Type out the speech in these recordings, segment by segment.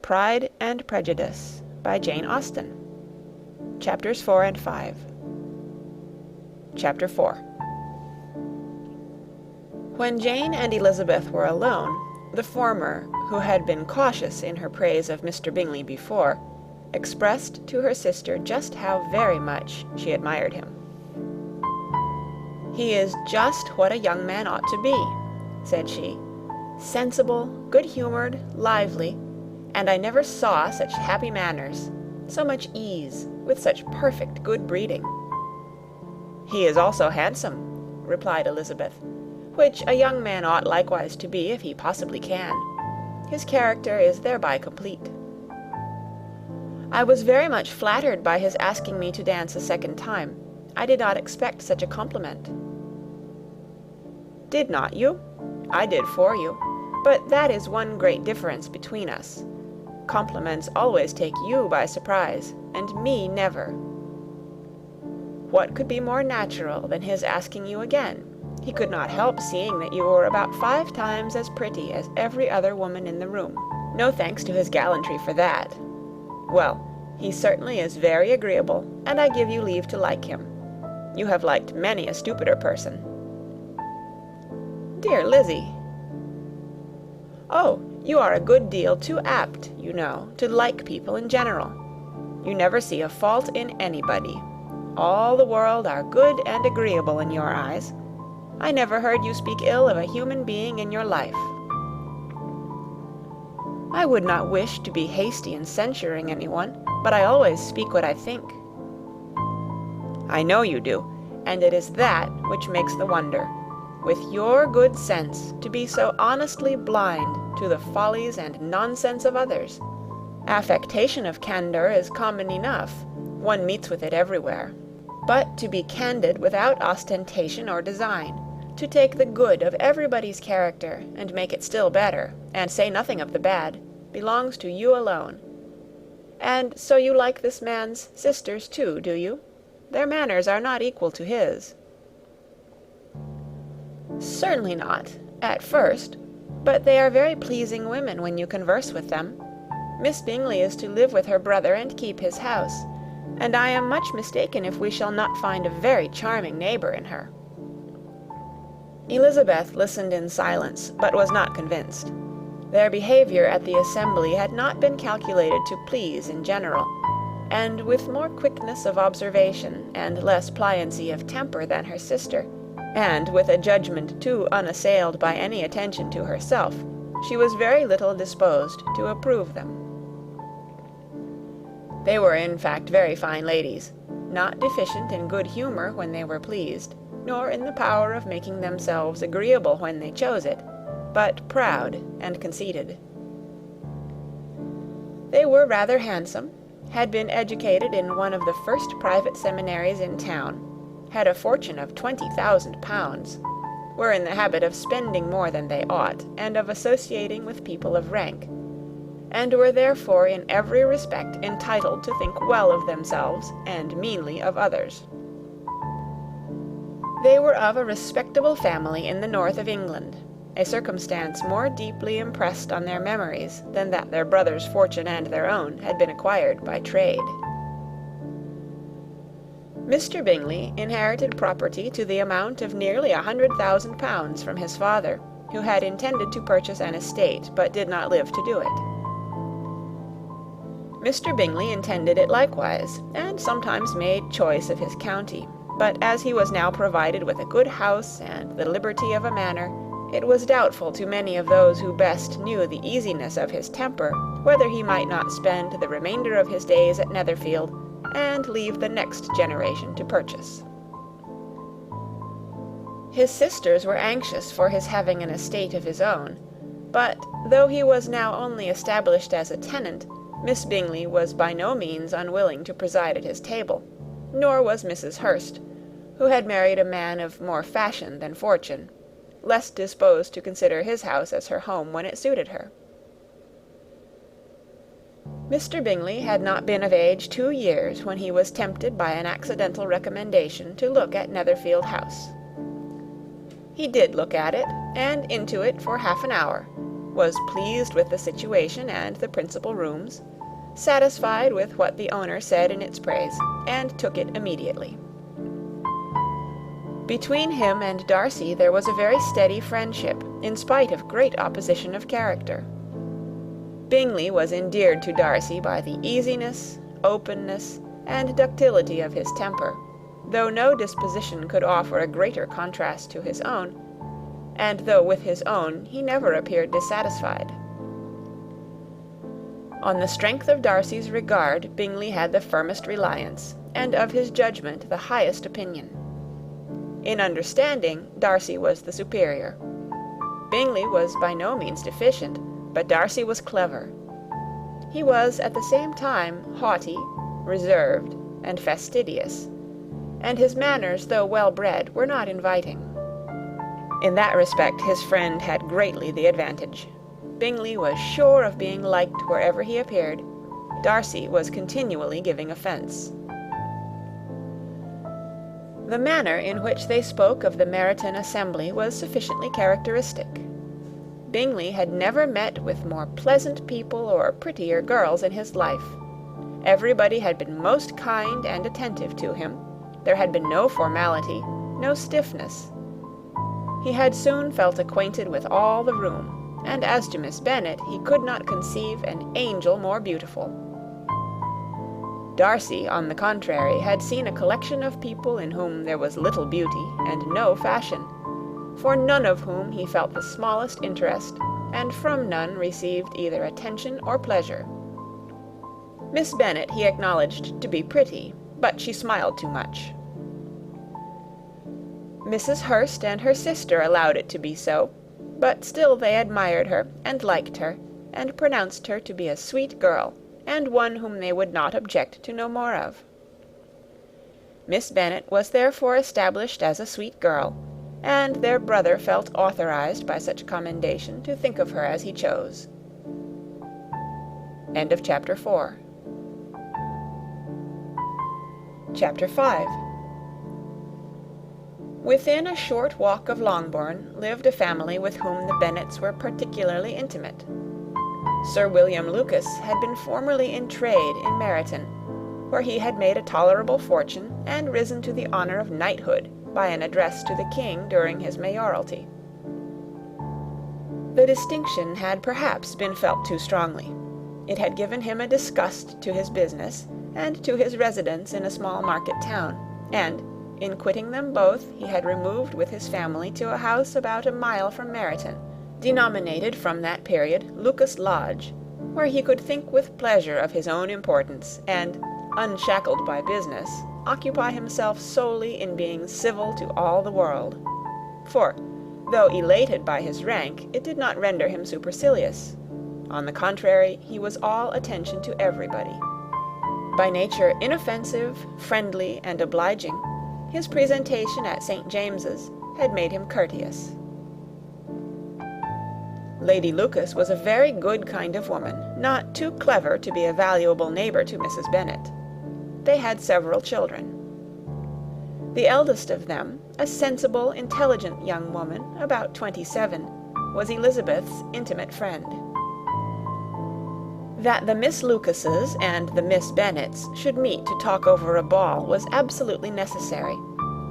Pride and Prejudice by Jane Austen. Chapters 4 and 5. Chapter 4. When Jane and Elizabeth were alone, the former, who had been cautious in her praise of Mr. Bingley before, expressed to her sister just how very much she admired him. "He is just what a young man ought to be," said she, "sensible, good-humoured, lively, and I never saw such happy manners, so much ease, with such perfect good breeding." "He is also handsome," replied Elizabeth, "which a young man ought likewise to be if he possibly can. His character is thereby complete." "I was very much flattered by his asking me to dance a second time. I did not expect such a compliment." "Did not you? I did for you. But that is one great difference between us. Compliments always take you by surprise, and me never. What could be more natural than his asking you again? He could not help seeing that you were about 5 times as pretty as every other woman in the room. No thanks to his gallantry for that. Well, he certainly is very agreeable, and I give you leave to like him. You have liked many a stupider person." "Dear Lizzie!" "Oh, you are a good deal too apt, you know, to like people in general. You never see a fault in anybody. All the world are good and agreeable in your eyes. I never heard you speak ill of a human being in your life." "I would not wish to be hasty in censuring anyone, but I always speak what I think." "I know you do, and it is that which makes the wonder. With your good sense, to be so honestly blind to the follies and nonsense of others. Affectation of candour is common enough, one meets with it everywhere. But to be candid without ostentation or design, to take the good of everybody's character and make it still better, and say nothing of the bad, belongs to you alone. And so you like this man's sisters too, do you? Their manners are not equal to his." "Certainly not, at first, but they are very pleasing women when you converse with them. Miss Bingley is to live with her brother and keep his house, and I am much mistaken if we shall not find a very charming neighbour in her." Elizabeth listened in silence, but was not convinced. Their behaviour at the assembly had not been calculated to please in general, and with more quickness of observation and less pliancy of temper than her sister, and with a judgment too unassailed by any attention to herself, she was very little disposed to approve them. They were in fact very fine ladies, not deficient in good humour when they were pleased, nor in the power of making themselves agreeable when they chose it, but proud and conceited. They were rather handsome, had been educated in one of the first private seminaries in town, had a fortune of 20,000 pounds, were in the habit of spending more than they ought, and of associating with people of rank, and were therefore in every respect entitled to think well of themselves and meanly of others. They were of a respectable family in the north of England, a circumstance more deeply impressed on their memories than that their brother's fortune and their own had been acquired by trade. Mr. Bingley inherited property to the amount of nearly 100,000 pounds from his father, who had intended to purchase an estate, but did not live to do it. Mr. Bingley intended it likewise, and sometimes made choice of his county, but as he was now provided with a good house and the liberty of a manor, it was doubtful to many of those who best knew the easiness of his temper, whether he might not spend the remainder of his days at Netherfield, and leave the next generation to purchase. His sisters were anxious for his having an estate of his own, but though he was now only established as a tenant, Miss Bingley was by no means unwilling to preside at his table, nor was Mrs. Hurst, who had married a man of more fashion than fortune, less disposed to consider his house as her home when it suited her. Mr. Bingley had not been of age 2 years when he was tempted by an accidental recommendation to look at Netherfield House. He did look at it, and into it for half an hour, was pleased with the situation and the principal rooms, satisfied with what the owner said in its praise, and took it immediately. Between him and Darcy there was a very steady friendship, in spite of great opposition of character. Bingley was endeared to Darcy by the easiness, openness, and ductility of his temper, though no disposition could offer a greater contrast to his own, and though with his own he never appeared dissatisfied. On the strength of Darcy's regard, Bingley had the firmest reliance, and of his judgment the highest opinion. In understanding, Darcy was the superior. Bingley was by no means deficient, but Darcy was clever. He was at the same time haughty, reserved, and fastidious, and his manners, though well-bred, were not inviting. In that respect his friend had greatly the advantage. Bingley was sure of being liked wherever he appeared. Darcy was continually giving offence. The manner in which they spoke of the Meryton assembly was sufficiently characteristic. Bingley had never met with more pleasant people or prettier girls in his life. Everybody had been most kind and attentive to him. There had been no formality, no stiffness. He had soon felt acquainted with all the room, and as to Miss Bennet, he could not conceive an angel more beautiful. Darcy, on the contrary, had seen a collection of people in whom there was little beauty and no fashion, for none of whom he felt the smallest interest, and from none received either attention or pleasure. Miss Bennet he acknowledged to be pretty, but she smiled too much. Mrs. Hurst and her sister allowed it to be so, but still they admired her, and liked her, and pronounced her to be a sweet girl, and one whom they would not object to know more of. Miss Bennet was therefore established as a sweet girl, and their brother felt authorized by such commendation to think of her as he chose. End of chapter 4. Chapter 5. Within a short walk of Longbourn lived a family with whom the Bennets were particularly intimate. Sir William Lucas had been formerly in trade in Meryton, where he had made a tolerable fortune and risen to the honour of knighthood by an address to the king during his mayoralty. The distinction had perhaps been felt too strongly. It had given him a disgust to his business and to his residence in a small market town, and, in quitting them both, he had removed with his family to a house about a mile from Meryton, denominated from that period Lucas Lodge, where he could think with pleasure of his own importance, and, unshackled by business, occupy himself solely in being civil to all the world. For, though elated by his rank, it did not render him supercilious. On the contrary, he was all attention to everybody. By nature inoffensive, friendly, and obliging, his presentation at St. James's had made him courteous. Lady Lucas was a very good kind of woman, not too clever to be a valuable neighbour to Mrs. Bennet. They had several children. The eldest of them, a sensible, intelligent young woman, about 27, was Elizabeth's intimate friend. That the Miss Lucases and the Miss Bennets should meet to talk over a ball was absolutely necessary,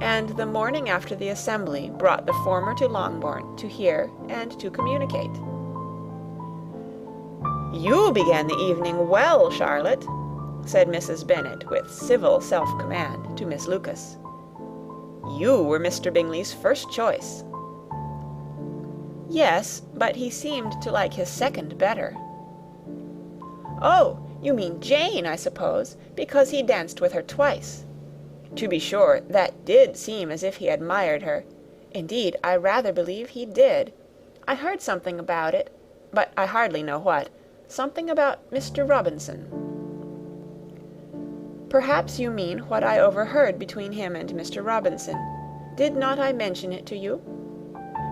and the morning after the assembly brought the former to Longbourn to hear and to communicate. "You began the evening well, Charlotte," said Mrs. Bennet with civil self-command to Miss Lucas. "You were Mr. Bingley's first choice." "Yes, but he seemed to like his second better." "Oh, you mean Jane, I suppose, because he danced with her twice. To be sure, that did seem as if he admired her. Indeed, I rather believe he did. I heard something about it, but I hardly know what. Something about Mr. Robinson." "Perhaps you mean what I overheard between him and Mr. Robinson. Did not I mention it to you?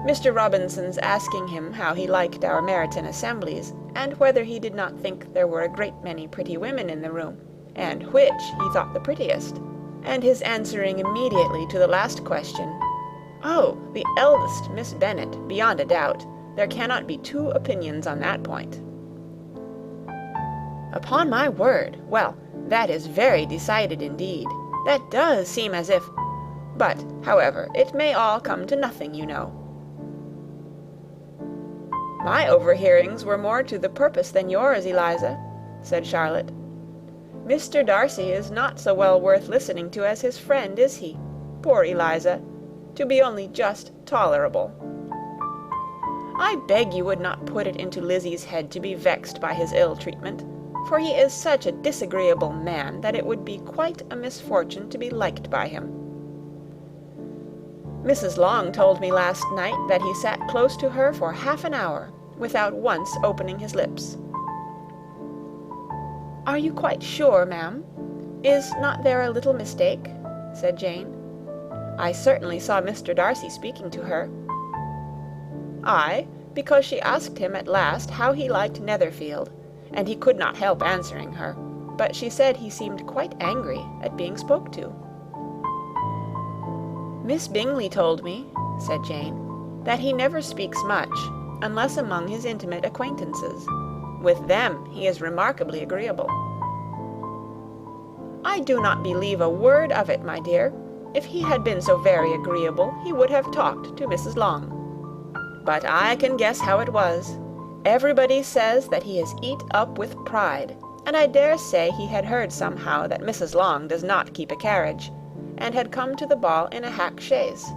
Mr. Robinson's asking him how he liked our Meryton assemblies, and whether he did not think there were a great many pretty women in the room, and which he thought the prettiest, and his answering immediately to the last question, 'Oh, the eldest Miss Bennet, beyond a doubt. There cannot be two opinions on that point." "Upon my word! Well, that is very decided indeed. That does seem as if... But, however, it may all come to nothing, you know." "My overhearings were more to the purpose than yours, Eliza," said Charlotte. "Mr. Darcy is not so well worth listening to as his friend, is he? Poor Eliza! To be only just tolerable. I beg you would not put it into Lizzie's head to be vexed by his ill treatment, for he is such a disagreeable man that it would be quite a misfortune to be liked by him. Mrs. Long told me last night that he sat close to her for half an hour, without once opening his lips." "Are you quite sure, ma'am? Is not there a little mistake?" said Jane. "I certainly saw Mr. Darcy speaking to her." "Aye, because she asked him at last how he liked Netherfield, and he could not help answering her, but she said he seemed quite angry at being spoke to." "Miss Bingley told me," said Jane, "that he never speaks much, unless among his intimate acquaintances. With them he is remarkably agreeable." "I do not believe a word of it, my dear. If he had been so very agreeable, he would have talked to Mrs. Long. But I can guess how it was. Everybody says that he is eat up with pride, and I dare say he had heard somehow that Mrs. Long does not keep a carriage, and had come to the ball in a hack chaise."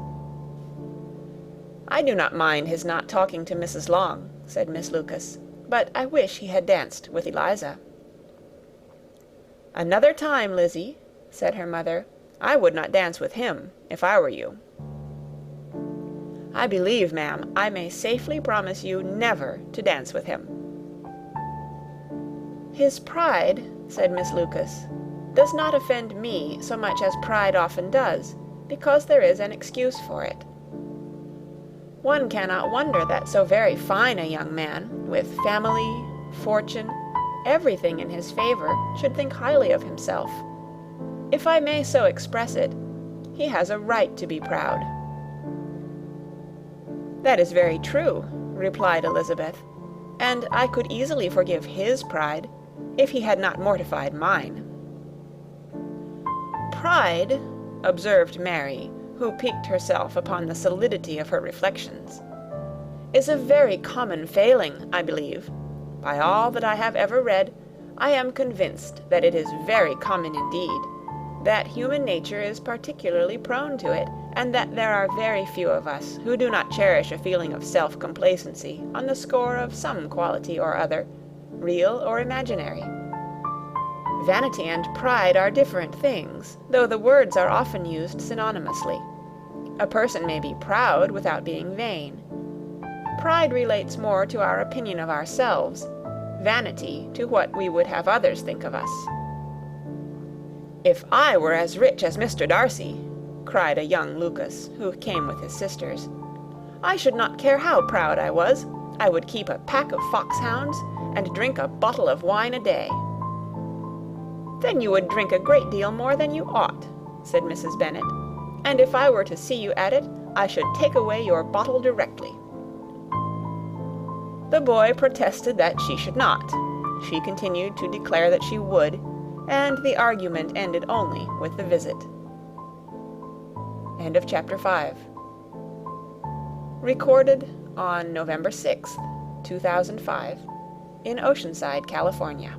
"I do not mind his not talking to Mrs. Long," said Miss Lucas, "but I wish he had danced with Eliza." "Another time, Lizzie," said her mother, "I would not dance with him, if I were you." "I believe, ma'am, I may safely promise you never to dance with him." "His pride," said Miss Lucas, "does not offend me so much as pride often does, because there is an excuse for it. One cannot wonder that so very fine a young man, with family, fortune, everything in his favour, should think highly of himself. If I may so express it, he has a right to be proud." "That is very true," replied Elizabeth, "and I could easily forgive his pride, if he had not mortified mine." "Pride," observed Mary, who piqued herself upon the solidity of her reflections, "is a very common failing, I believe. By all that I have ever read, I am convinced that it is very common indeed, that human nature is particularly prone to it, and that there are very few of us who do not cherish a feeling of self-complacency on the score of some quality or other, real or imaginary. Vanity and pride are different things, though the words are often used synonymously. A person may be proud without being vain. Pride relates more to our opinion of ourselves, vanity to what we would have others think of us." "If I were as rich as Mr. Darcy," cried a young Lucas, who came with his sisters, "I should not care how proud I was. I would keep a pack of foxhounds, and drink a bottle of wine a day." "Then you would drink a great deal more than you ought," said Mrs. Bennet, "and if I were to see you at it, I should take away your bottle directly." The boy protested that she should not. She continued to declare that she would, and the argument ended only with the visit. End of chapter 5. Recorded on November 6th, 2005, in Oceanside, California.